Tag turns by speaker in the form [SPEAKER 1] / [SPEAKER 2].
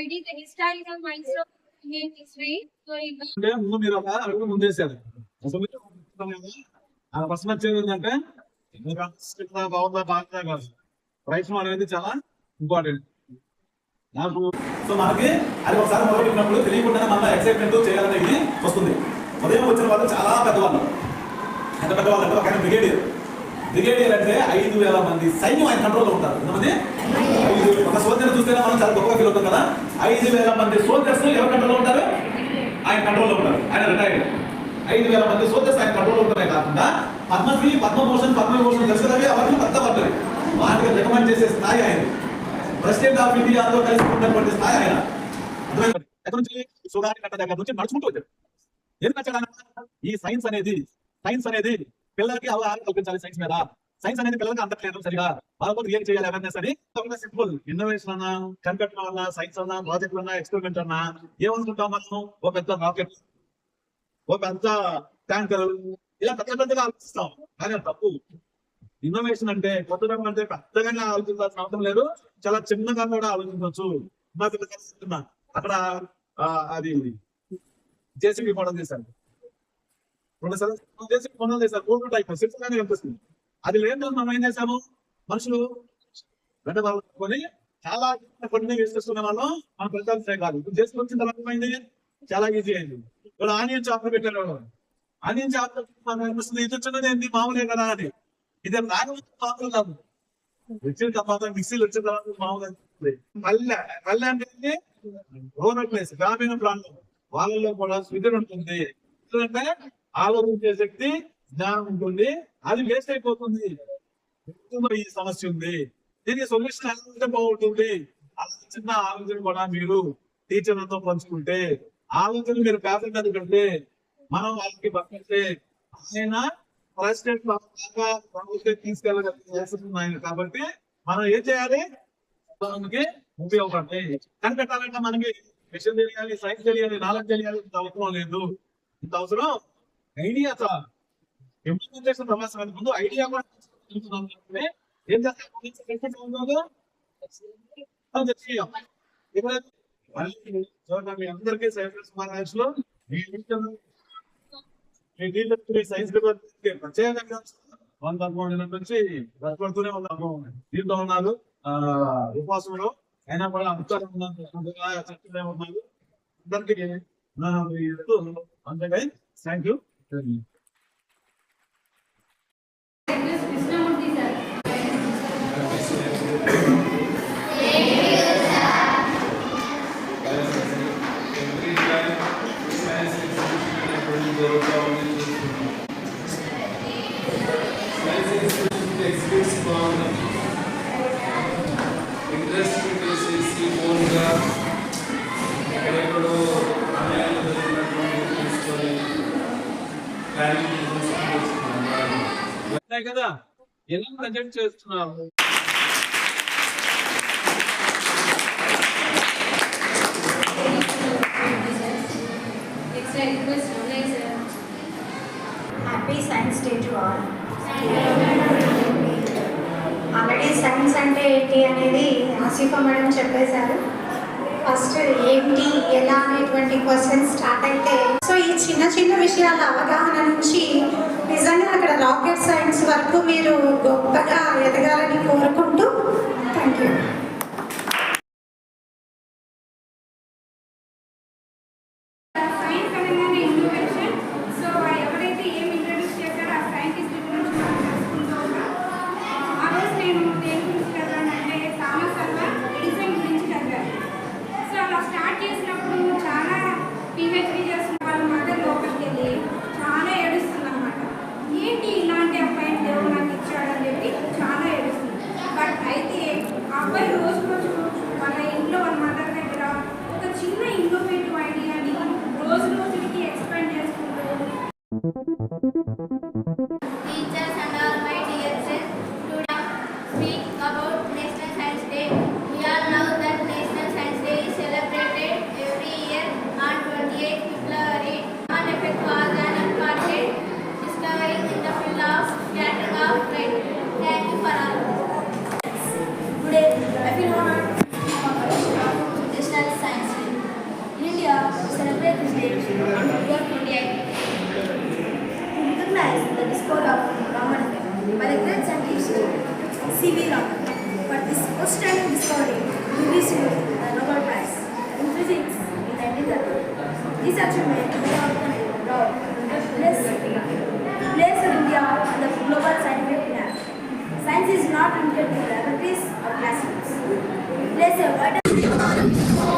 [SPEAKER 1] it is the historical milestone in history. So it
[SPEAKER 2] అంటే ముందు మీరు ఒక అడుగు ముందేశారు. అసలు ఆ ఫస్ట్ నచ్చేది ఏంటంటే బాగుందా బాగుందా కాదు, ప్రయత్నం అనేది చాలా ఇంపార్టెంట్ నాకు.
[SPEAKER 3] సో మనకి అది ఒకసారి మొదలుపెట్టినప్పుడు తెలియకుండానే మన ఎక్సైట్మెంట్ చేయాలనేది వస్తుంది. ఉదయం వచ్చిన వాళ్ళు చాలా పెద్దవాళ్ళు, ఎంత పెద్దవాళ్ళు అంటే ఒక బ్రిగేడియర్ అంటే 5,000 మంది సైన్యం ఆయన కంట్రోల్లో ఉంటారు. ఎంతమంది? 5,000. ఒక సోల్జర్ చూస్తేనే మనం చాలా గొప్పగా ఫీల్ అవుతాం కదా. 5,000 మంది సోల్జర్స్ ఎవరి కంట్రోల్లో ఉంటారు? ఆయన కంట్రోల్లో ఉంటారు. ఆయన రిటైర్డ్. 5,000 మంది సోల్జర్స్ ఆయన కంట్రోల్లో ఉంటారే కాకుండా పద్మశ్రీ, పద్మభూషణ్, పద్మవిభూషణ్ దర్శకవి అవన్నీ పెద్ద పడ్డాయి. వాటికి రికమెండ్ చేసే స్థాయి ఆయన. ప్రెసిడెంట్ ఆఫ్ ఇండియాతో కలిసి ఉన్నటువంటి స్థాయి ఆయన.
[SPEAKER 2] ఎక్కడి నుంచి? సుధారి కట్ట దగ్గర నుంచి నడుచుకుంటూ వచ్చారు. ఎందుకు నచ్చాడు? ఈ సైన్స్ అనేది పిల్లలకి అవగాహన కల్పించాలి. సైన్స్ అనేది పిల్లలకి అందట్లేదు సరిగా, వాళ్ళతో ఏం చేయాలి అవేర్నెస్ అని. సింపుల్ ఇన్నోవేషన్ అన్నా, కనిపెట్టడం అన్నా, సైన్స్ అన్నా, ప్రాజెక్ట్ అన్నా, ఎక్స్పెరిమెంట్ అన్నా ఏమనుకుంటాం మనం? ఒక పెద్ద రాకెట్, ఒక పెద్ద ట్యాంకర్, ఇలా పెద్ద పెద్దగా ఆలోచిస్తాం. కానీ తప్పు. ఇన్నోవేషన్ అంటే కొత్తగా అంటే పెద్దగా ఆలోచించాల్సిన అవసరం లేదు, చాలా చిన్నగా కూడా ఆలోచించవచ్చు. మా పిల్లలు అక్కడ అది జేసీబీ మోడల్ చేశారు, కోర్టు టైప్ సింపుల్గానే కనిపిస్తుంది. అది లేదు మనం ఏం చేశాము, మనుషులు వెంట కొని చాలా కొన్ని వేసుకొస్తున్న వాళ్ళం మన ఫలితాలు కాదు. చేసుకుని వచ్చిన తర్వాత ఏమైంది? చాలా ఈజీ అయింది. ఇప్పుడు ఆనియన్ చాపర్ పెట్టారు. ఆనియన్ చాపర్ అనిపిస్తుంది, ఇది వచ్చినది ఏంటి మామూలే కదా అని. ఇదే రాకపోతే మామూలు కాదు. వచ్చిన తర్వాత మిక్సీలు వచ్చిన తర్వాత మామూలు పల్లె అంటే రూరల్ ప్లేస్, గ్రామీణ ప్రాంతం, వాళ్ళలో కూడా స్విధులు ఉంటుంది. ఎందుకంటే ఆలోచించే శక్తి, జ్ఞానం ఉంటుంది. అది వేస్ట్ అయిపోతుంది. ఈ సమస్య ఉంది, దీనికి సొల్యూషన్ ఎలా బాగుంటుంది? అలా చిన్న ఆలోచన కూడా మీరు టీచర్లతో పంచుకుంటే, ఆలోచన మీరు పేపర్ మీద పెడితే, మనం వాళ్ళకి పంపిస్తే ఆయన ప్రెసిడెంట్ తీసుకెళ్ళగలుగుతున్నాయి. కాబట్టి మనం ఏం చేయాలి? ఉపయోగపడతాయి. కనిపెట్టాలంటే మనకి విషయం తెలియాలి, సైన్స్ తెలియాలి, నాలెడ్జ్ తెలియాలి. ఇంత అవసరం లేదు. ఇంత అవసరం ఐడియా. ఇంప్లిమెంటేషన్ సమస్య ముందు ఐడియా కూడా ఏం చేస్తాం. మీ అందరికీ సైన్స్ లో సైన్స్ ప్రత్యేకంగా 113 నుంచి కష్టపడుతూనే ఉన్నాము. దీంట్లో ఉన్నారు ఉపవాసంలో, అయినా కూడా అంతగా ఉన్నారు. అందరికీ అంతగా థ్యాంక్ యూ.
[SPEAKER 4] ఇంట్రెస్ట్ పెట్టేసేసి ఓన్గా ఎక్కడెక్కడో తీసుకొని
[SPEAKER 2] కదా ఎలా ప్రజెంట్ చేస్తున్నారు?
[SPEAKER 5] Happy science day to all. Already science అంటే ఏంటి అనేది ఆసిఫా మేడం చెప్పేశారు. ఫస్ట్ ఏంటి ఎలా అనేటువంటి క్వశ్చన్ స్టార్ట్ అయితే, సో ఈ చిన్న చిన్న విషయాల అవగాహన నుంచి నిజంగా అక్కడ రాకెట్ సైన్స్ వరకు మీరు గొప్పగా ఎదగాలని కోరుకుంటూ thank you.
[SPEAKER 1] Teachers and all my dear friends, today speak
[SPEAKER 6] C.V. Raman. For this outstanding discovery, he received the Nobel Prize in Physics in 1930. This achievement placed India on the global scientific map. Science is not limited to laboratories or classrooms. It plays a vital